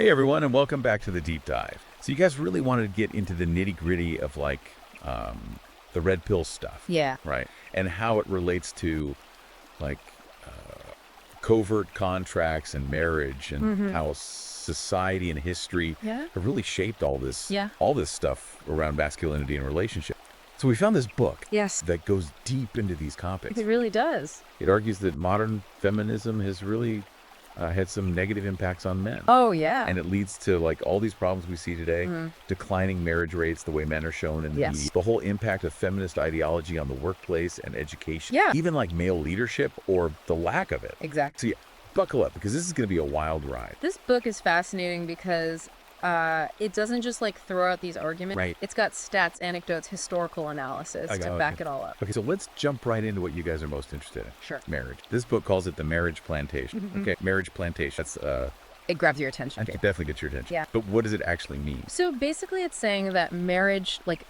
Hey everyone, and welcome back to the deep dive. So you guys really wanted to get into the nitty-gritty of the red pill stuff. Yeah. Right. And how it relates to like covert contracts and marriage and how society and history have really shaped all this stuff around masculinity and relationship. So we found this book that goes deep into these topics. It really does. It argues that modern feminism has really had some negative impacts on men. Oh, yeah. And it leads to like all these problems we see today, declining marriage rates, the way men are shown in the media, the whole impact of feminist ideology on the workplace and education, even like male leadership or the lack of it. Exactly. So buckle up because this is going to be a wild ride. This book is fascinating because it doesn't just like throw out these arguments. Right. It's got stats, anecdotes, historical analysis to back it all up. Okay, so let's jump right into what you guys are most interested in. Sure. Marriage. This book calls it the marriage plantation. Okay, marriage plantation. That's It grabs your attention. it definitely gets your attention. Yeah. But what does it actually mean? So basically it's saying that marriage, like,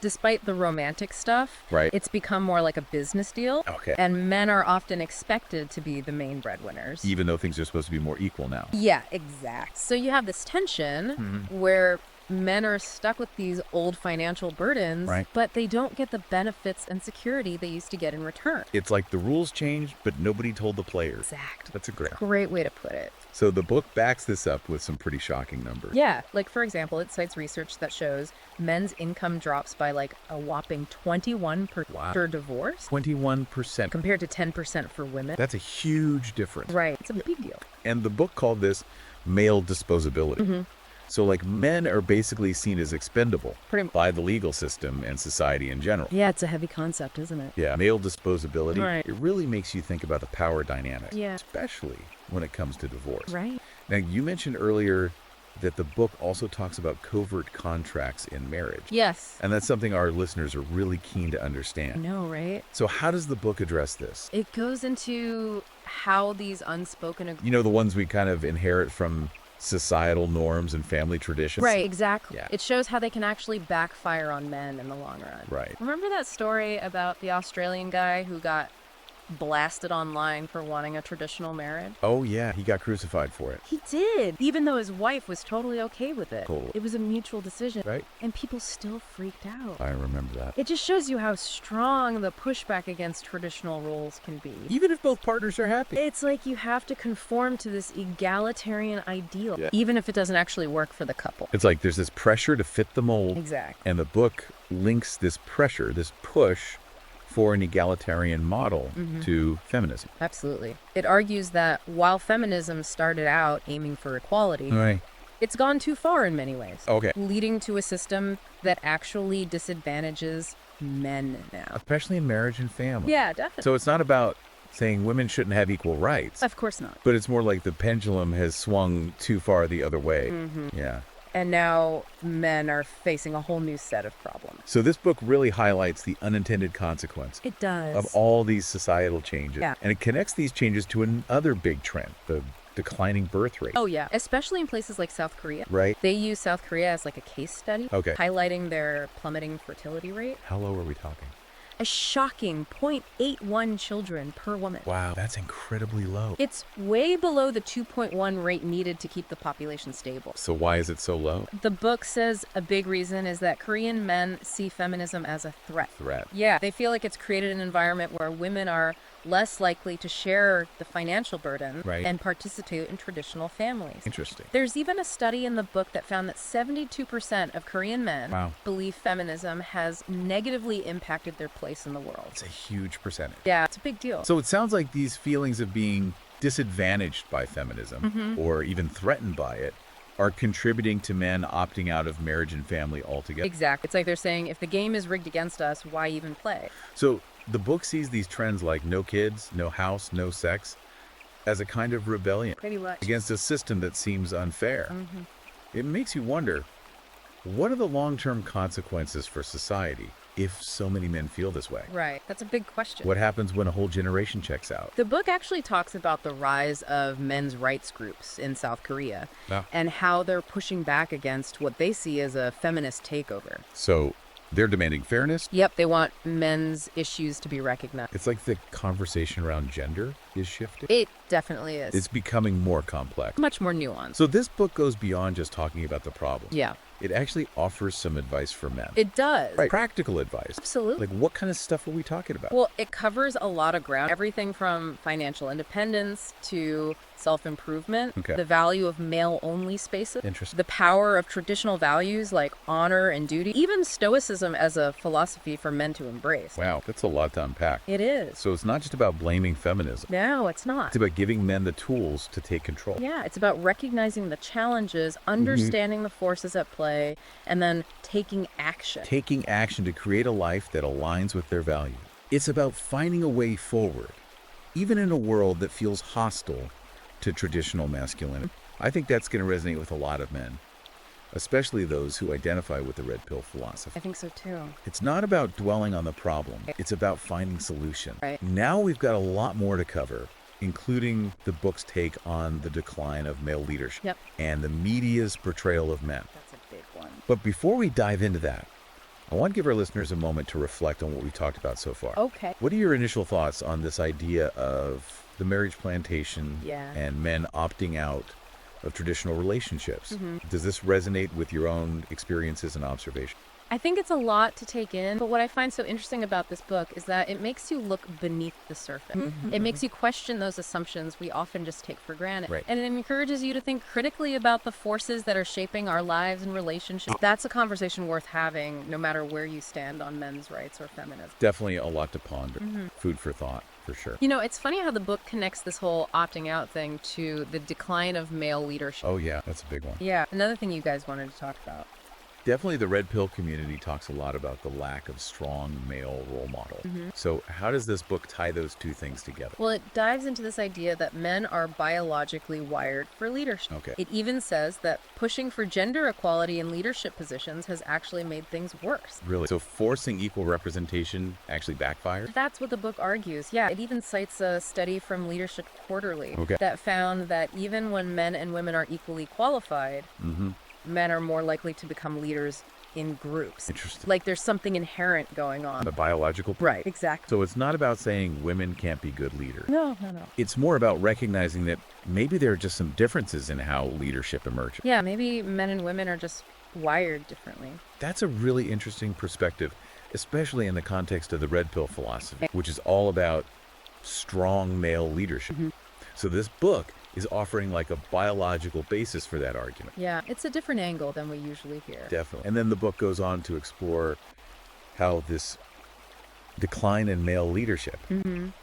despite the romantic stuff, it's become more like a business deal. Okay. And men are often expected to be the main breadwinners. Even though things are supposed to be more equal now. Yeah, exact. So you have this tension where men are stuck with these old financial burdens, but they don't get the benefits and security they used to get in return. It's like the rules changed, but nobody told the players. Exact. That's a great way to put it. So the book backs this up with some pretty shocking numbers. Yeah, like for example, it cites research that shows men's income drops by like a whopping 21% after divorce. 21%. Compared to 10% for women. That's a huge difference. Right. It's a big deal. And the book called this male disposability. So like men are basically seen as expendable by the legal system and society in general. Yeah, it's a heavy concept, isn't it? Yeah, male disposability. Right. It really makes you think about the power dynamic. Yeah. Especially when it comes to divorce. Right. Now, you mentioned earlier that the book also talks about covert contracts in marriage. Yes. And that's something our listeners are really keen to understand. I know, right? So how does the book address this? It goes into how these unspoken... You know, the ones we kind of inherit from societal norms and family traditions. Right, exactly. Yeah. It shows how they can actually backfire on men in the long run. Right. Remember that story about the Australian guy who got blasted online for wanting a traditional marriage? Oh, yeah. He got crucified for it. He did, even though his wife was totally okay with it. Totally. It was a mutual decision. Right. And people still freaked out. I remember that. It just shows you how strong the pushback against traditional roles can be. Even if both partners are happy. It's like you have to conform to this egalitarian ideal, even if it doesn't actually work for the couple. It's like there's this pressure to fit the mold. Exactly. And the book links this pressure, this push for an egalitarian model to feminism. Absolutely. It argues that while feminism started out aiming for equality, it's gone too far in many ways, leading to a system that actually disadvantages men now. Especially in marriage and family. Yeah, definitely. So it's not about saying women shouldn't have equal rights. Of course not. But it's more like the pendulum has swung too far the other way. Yeah. And now men are facing a whole new set of problems. So this book really highlights the unintended consequence It does. of all these societal changes. Yeah. And it connects these changes to another big trend, the declining birth rate. Oh, yeah. Especially in places like South Korea. Right. They use South Korea as like a case study, highlighting their plummeting fertility rate. How low are we talking? A shocking 0.81 children per woman. Wow, that's incredibly low. It's way below the 2.1 rate needed to keep the population stable. So why is it so low? The book says a big reason is that Korean men see feminism as a threat. Yeah, they feel like it's created an environment where women are less likely to share the financial burden and participate in traditional families. Interesting. There's even a study in the book that found that 72% of Korean men believe feminism has negatively impacted their place in the world. It's a huge percentage. Yeah, it's a big deal. So it sounds like these feelings of being disadvantaged by feminism or even threatened by it are contributing to men opting out of marriage and family altogether. Exactly. It's like they're saying, if the game is rigged against us, why even play? So the book sees these trends like no kids, no house, no sex as a kind of rebellion Pretty much. against a system that seems unfair. It makes you wonder, what are the long-term consequences for society if so many men feel this way? Right. That's a big question. What happens when a whole generation checks out? The book actually talks about the rise of men's rights groups in South Korea and how they're pushing back against what they see as a feminist takeover. So They're demanding fairness. Yep, they want men's issues to be recognized. It's like the conversation around gender is shifting. It definitely is. It's becoming more complex. Much more nuanced. So this book goes beyond just talking about the problem. Yeah. It actually offers some advice for men. It does. Right. Practical advice. Absolutely. Like, what kind of stuff are we talking about? Well, it covers a lot of ground. Everything from financial independence to self-improvement, the value of male-only spaces, the power of traditional values like honor and duty, even stoicism as a philosophy for men to embrace. Wow, that's a lot to unpack. It is. So it's not just about blaming feminism. No, it's not. It's about giving men the tools to take control. Yeah, it's about recognizing the challenges, understanding the forces at play, and then taking action. Taking action to create a life that aligns with their values. It's about finding a way forward, even in a world that feels hostile to traditional masculinity. I think that's going to resonate with a lot of men, especially those who identify with the red pill philosophy. I think so too. It's not about dwelling on the problem. It's about finding solutions. Right. Now we've got a lot more to cover, including the book's take on the decline of male leadership and the media's portrayal of men. That's a big one. But before we dive into that, I want to give our listeners a moment to reflect on what we've talked about so far. Okay. What are your initial thoughts on this idea of the marriage plantation and men opting out of traditional relationships? Does this resonate with your own experiences and observations? I think it's a lot to take in, but what I find so interesting about this book is that it makes you look beneath the surface. It makes you question those assumptions we often just take for granted. Right. And it encourages you to think critically about the forces that are shaping our lives and relationships. That's a conversation worth having, no matter where you stand on men's rights or feminism. Definitely a lot to ponder. Food for thought, for sure. You know, it's funny how the book connects this whole opting out thing to the decline of male leadership. Oh yeah, that's a big one. Yeah, another thing you guys wanted to talk about. Definitely the red pill community talks a lot about the lack of strong male role model. So how does this book tie those two things together? Well, it dives into this idea that men are biologically wired for leadership. Okay. It even says that pushing for gender equality in leadership positions has actually made things worse. Really? So forcing equal representation actually backfired? That's what the book argues. Yeah, it even cites a study from Leadership Quarterly that found that even when men and women are equally qualified, men are more likely to become leaders in groups. Interesting. Like there's something inherent going on. The biological. Right, exactly. So it's not about saying women can't be good leaders. No. It's more about recognizing that maybe there are just some differences in how leadership emerges. Yeah, maybe men and women are just wired differently. That's a really interesting perspective, especially in the context of the red pill philosophy, which is all about strong male leadership. So this book is offering like a biological basis for that argument. Yeah, it's a different angle than we usually hear. Definitely. And then the book goes on to explore how this decline in male leadership,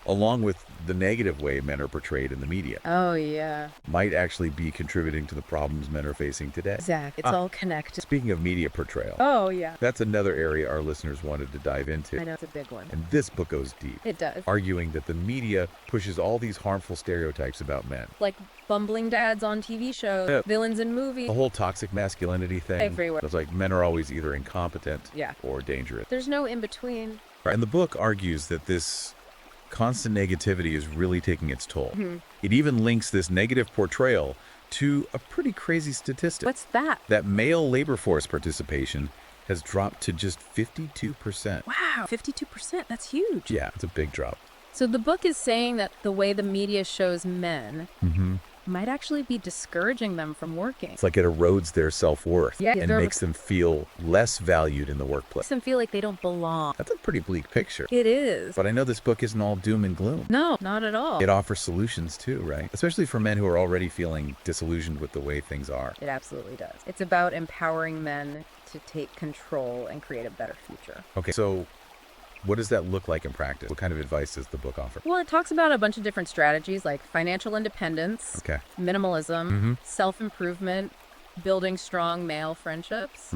along with the negative way men are portrayed in the media, Oh, yeah. might actually be contributing to the problems men are facing today. Exactly. It's all connected. Speaking of media portrayal, Oh, yeah. that's another area our listeners wanted to dive I into. know it's a big one. And this book goes deep, It does. arguing that the media pushes all these harmful stereotypes about men. Like bumbling dads on TV shows, Yeah. villains in movies. The whole toxic masculinity thing. Everywhere. It's like men are always either incompetent or dangerous. There's no in between. And the book argues that this constant negativity is really taking its toll. It even links this negative portrayal to a pretty crazy statistic. What's that? That male labor force participation has dropped to just 52%. Wow, 52%. That's huge. Yeah, it's a big drop. So the book is saying that the way the media shows men might actually be discouraging them from working. It's like it erodes their self-worth Yeah. and makes them feel less valued in the workplace. Makes them feel like they don't belong. That's a pretty bleak picture. It is. But I know this book isn't all doom and gloom. No, not at all. It offers solutions too, right? Especially for men who are already feeling disillusioned with the way things are. It absolutely does. It's about empowering men to take control and create a better future. Okay, so what does that look like in practice? What kind of advice does the book offer? Well, it talks about a bunch of different strategies like financial independence, minimalism, self-improvement, building strong male friendships,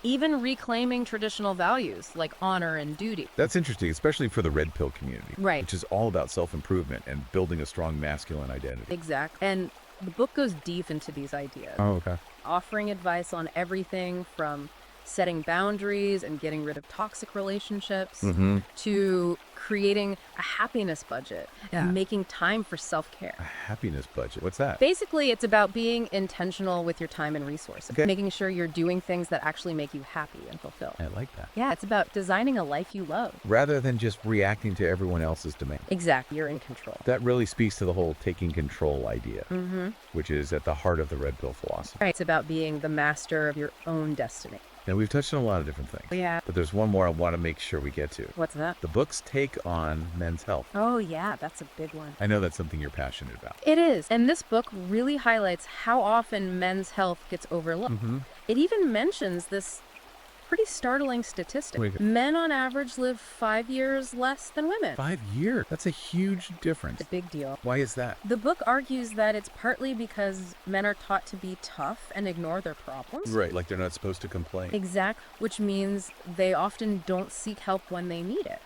even reclaiming traditional values like honor and duty. That's interesting, especially for the red pill community, Right. which is all about self-improvement and building a strong masculine identity. Exactly. And the book goes deep into these ideas, Oh, okay. offering advice on everything from setting boundaries and getting rid of toxic relationships, to creating a happiness budget and making time for self-care. A happiness budget. What's that? Basically, it's about being intentional with your time and resources, making sure you're doing things that actually make you happy and fulfilled. I like that. Yeah, it's about designing a life you love. Rather than just reacting to everyone else's demand. Exactly. You're in control. That really speaks to the whole taking control idea, which is at the heart of the red pill philosophy. Right. It's about being the master of your own destiny. Now, we've touched on a lot of different things. Yeah. But there's one more I want to make sure we get to. What's that? The book's take on men's health. Oh, yeah, that's a big one. I know that's something you're passionate about. It is. And this book really highlights how often men's health gets overlooked. It even mentions this pretty startling statistic. Men on average live 5 years less than women. 5 years? That's a huge difference. It's a big deal. Why is that? The book argues that it's partly because men are taught to be tough and ignore their problems. Right, like they're not supposed to complain. Exactly, which means they often don't seek help when they need it.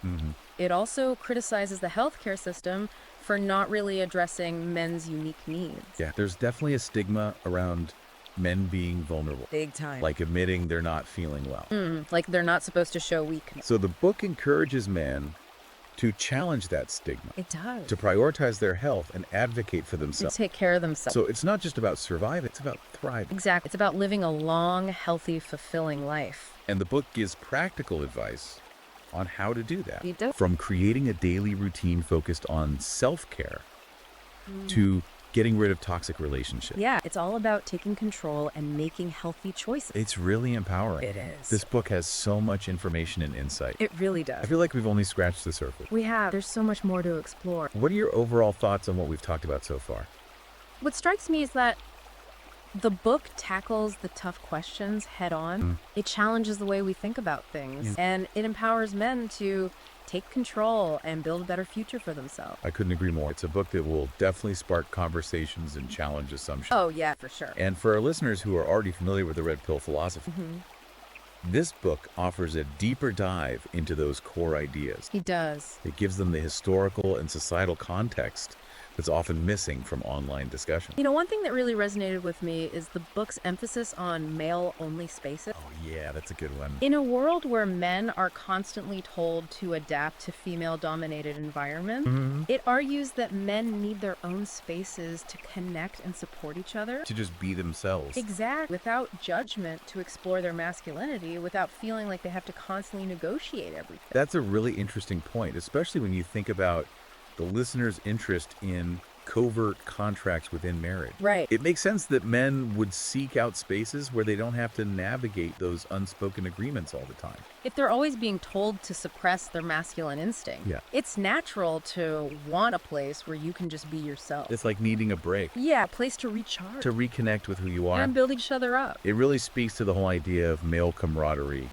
It also criticizes the healthcare system for not really addressing men's unique needs. Yeah, there's definitely a stigma around men being vulnerable. Big time. Like admitting they're not feeling well. Like they're not supposed to show weakness. So the book encourages men to challenge that stigma. It does. To prioritize their health and advocate for themselves. To take care of themselves. So it's not just about surviving, it's about thriving. Exactly. It's about living a long, healthy, fulfilling life. And the book gives practical advice on how to do that. It does. From creating a daily routine focused on self-care to getting rid of toxic relationships. Yeah, it's all about taking control and making healthy choices. It's really empowering. It is. This book has so much information and insight. It really does. I feel like we've only scratched the surface. We have. There's so much more to explore. What are your overall thoughts on what we've talked about so far? What strikes me is that the book tackles the tough questions head on. It challenges the way we think about things. And it empowers men to take control and build a better future for themselves. I couldn't agree more. It's a book that will definitely spark conversations and challenge assumptions. Oh, yeah, for sure. And for our listeners who are already familiar with the red pill philosophy, this book offers a deeper dive into those core ideas. He does. It gives them the historical and societal context that's often missing from online discussion. You know, one thing that really resonated with me is the book's emphasis on male-only spaces. Oh, yeah, that's a good one. In a world where men are constantly told to adapt to female-dominated environments, it argues that men need their own spaces to connect and support each other. To just be themselves. Exactly. Without judgment, to explore their masculinity, without feeling like they have to constantly negotiate everything. That's a really interesting point, especially when you think about the listener's interest in covert contracts within marriage. Right. It makes sense that men would seek out spaces where they don't have to navigate those unspoken agreements all the time. If they're always being told to suppress their masculine instinct, it's natural to want a place where you can just be yourself. It's like needing a break. Yeah, a place to recharge. To reconnect with who you are. And build each other up. It really speaks to the whole idea of male camaraderie,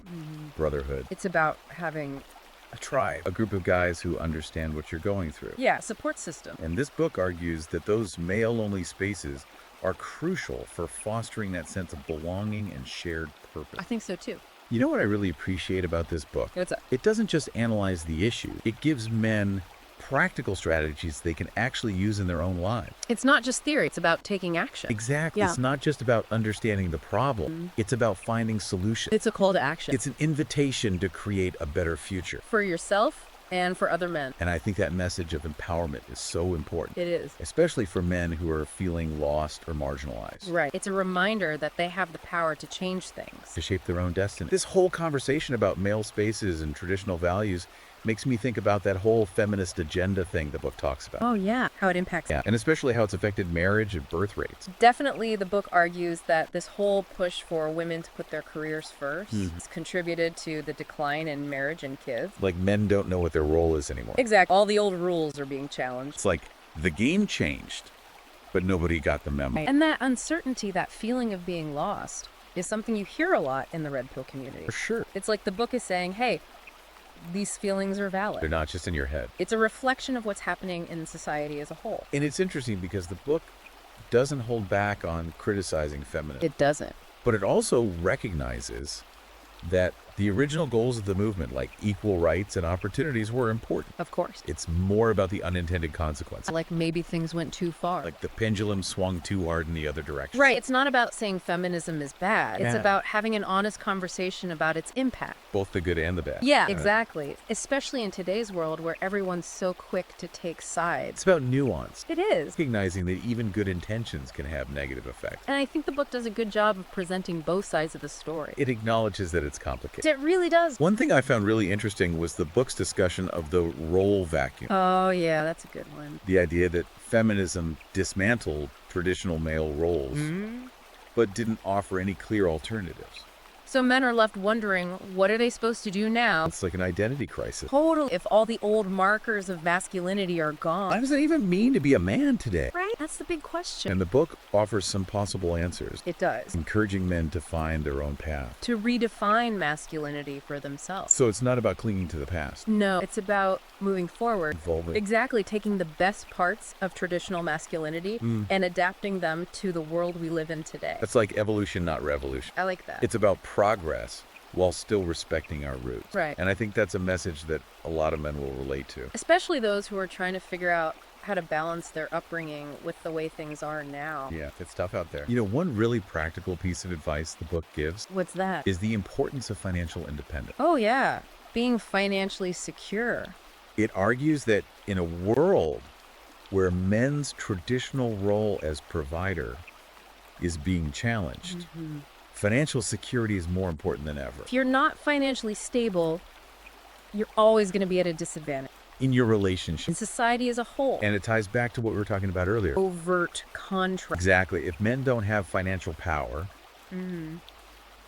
brotherhood. It's about having a tribe, a group of guys who understand what you're going through. Yeah, support system. And this book argues that those male-only spaces are crucial for fostering that sense of belonging and shared purpose. I think so too. You know what I really appreciate about this book? What's up? It doesn't just analyze the issue. It gives men practical strategies they can actually use in their own lives. It's not just theory, it's about taking action. Exactly. It's not just about understanding the problem. It's about finding solutions. It's a call to action. It's an invitation to create a better future. For yourself and for other men. And I think that message of empowerment is so important. It is. Especially for men who are feeling lost or marginalized. Right. It's a reminder that they have the power to change things. To shape their own destiny. This whole conversation about male spaces and traditional values makes me think about that whole feminist agenda thing the book talks about. Oh, yeah. How it impacts. Yeah, and especially how it's affected marriage and birth rates. Definitely, the book argues that this whole push for women to put their careers first has contributed to the decline in marriage and kids. Like men don't know what their role is anymore. Exactly. All the old rules are being challenged. It's like the game changed, but nobody got the memo. And that uncertainty, that feeling of being lost, is something you hear a lot in the red pill community. For sure. It's like the book is saying, hey, these feelings are valid. They're not just in your head. It's a reflection of what's happening in society as a whole. And it's interesting because the book doesn't hold back on criticizing feminism. It doesn't. But it also recognizes that The original goals of the movement, like equal rights and opportunities, were important. Of course. It's more about the unintended consequences. Like maybe things went too far. Like the pendulum swung too hard in the other direction. Right. It's not about saying feminism is bad. It's about having an honest conversation about its impact. Both the good and the bad. Yeah, exactly. Especially in today's world where everyone's so quick to take sides. It's about nuance. It is. Recognizing that even good intentions can have negative effects. And I think the book does a good job of presenting both sides of the story. It acknowledges that it's complicated. It really does. One thing I found really interesting was the book's discussion of the role vacuum. Oh, yeah, that's a good one. The idea that feminism dismantled traditional male roles, but didn't offer any clear alternatives. So men are left wondering, what are they supposed to do now? It's like an identity crisis. Totally. If all the old markers of masculinity are gone. What does it even mean to be a man today? Right? That's the big question. And the book offers some possible answers. It does. Encouraging men to find their own path. To redefine masculinity for themselves. So it's not about clinging to the past. No, it's about moving forward. Evolving. Exactly. Taking the best parts of traditional masculinity and adapting them to the world we live in today. That's like evolution, not revolution. I like that. It's about progress while still respecting our roots. Right. And I think that's a message that a lot of men will relate to. Especially those who are trying to figure out how to balance their upbringing with the way things are now. Yeah, it's tough out there. You know, one really practical piece of advice the book gives What's that? is the importance of financial independence. Oh, yeah. Being financially secure. It argues that in a world where men's traditional role as provider is being challenged, financial security is more important than ever. If you're not financially stable, you're always going to be at a disadvantage. In your In relationship. society as a whole. And it ties back to what we were talking about earlier. Overt contract. Exactly. If men don't have financial power,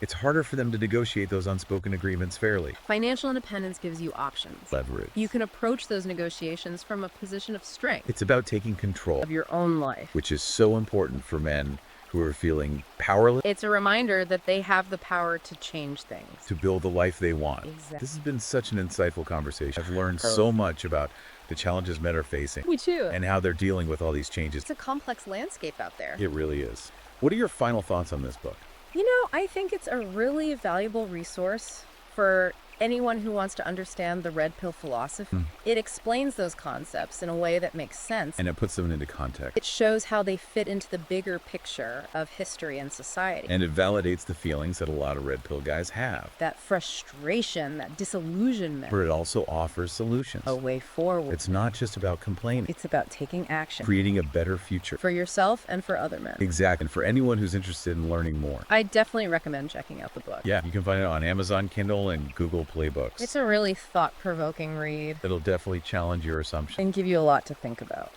it's harder for them to negotiate those unspoken agreements fairly. Financial independence gives you options. Leverage. You can approach those negotiations from a position of strength It's about taking control, of your own life. which is so important for men who are feeling powerless It's a reminder that they have the power to change things. to build the life they want. Exactly. This has been such an insightful conversation. I've learned so much about the challenges men are facing Me too. and how they're dealing with all these changes. It's a complex landscape out there. It really is. What are your final thoughts on this book? You know, I think it's a really valuable resource for anyone who wants to understand the red pill philosophy. It explains those concepts in a way that makes sense. And it puts them into context. It shows how they fit into the bigger picture of history and society. And it validates the feelings that a lot of red pill guys have. That frustration, that disillusionment. But it also offers solutions. A way forward. It's not just about complaining. It's about taking action. Creating a better future. For yourself and for other men. Exactly. And for anyone who's interested in learning more. I definitely recommend checking out the book. Yeah, you can find it on Amazon Kindle and Google Play Books. It's a really thought-provoking read. It'll definitely challenge your assumptions. And give you a lot to think about.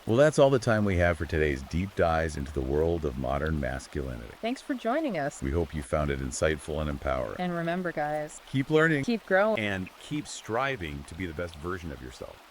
Well, that's all the time we have for today's deep dives into the world of modern masculinity. Thanks for joining us. We hope you found it insightful and empowering. And remember, guys, Keep learning keep growing. and keep striving to be the best version of yourself.